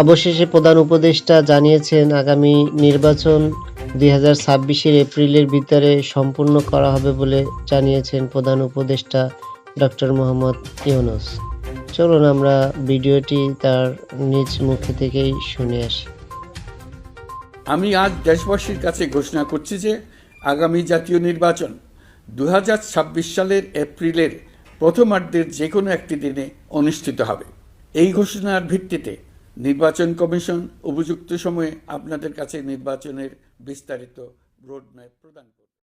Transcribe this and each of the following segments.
অবশেষে প্রধান উপদেষ্টা জানিয়েছেন আগামী নির্বাচন 2026-এর এপ্রিলের ভিতরে সম্পূর্ণ করা হবে বলে জানিয়েছেন প্রধান উপদেষ্টা ডক্টর মোহাম্মদ ইউনূস। চলুন আমরা ভিডিওটি তার নিজ মুখে থেকেই শুনে আসি। আমি আজ দেশবাসীর কাছে ঘোষণা করছি যে আগামী জাতীয় নির্বাচন 2026 সালের এপ্রিলের প্রথমার্ধের যে কোনো একটি দিনে অনুষ্ঠিত হবে। এই ঘোষণার ভিত্তিতে নির্বাচন কমিশন উপযুক্ত সময়ে আপনাদের কাছে নির্বাচনের বিস্তারিত রোডম্যাপ প্রদান করবে।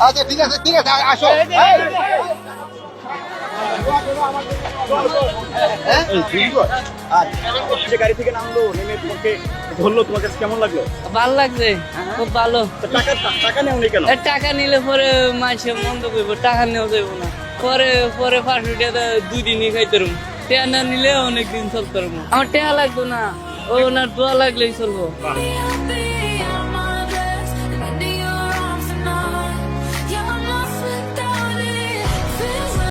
আচ্ছা ঠিক আছে আসো। গাড়ি থেকে নামলো, নেমে তোমাকে ধরলো, তোমার কাছে কেমন লাগলো? ভালো লাগছে, খুব ভালো। টাকা নেওনি কেন? টাকা নিলে পরে মাসে মন্দ করবো, টাকা নেওয়া যাবো না। পরে 500 টাকা 2 দিনই খাইতে পারবো। টাকা না নিলে অনেকদিন চলতে পারবো। আমার টাকা লাগতো না, ওনার দোয়া লাগলেই চলবো।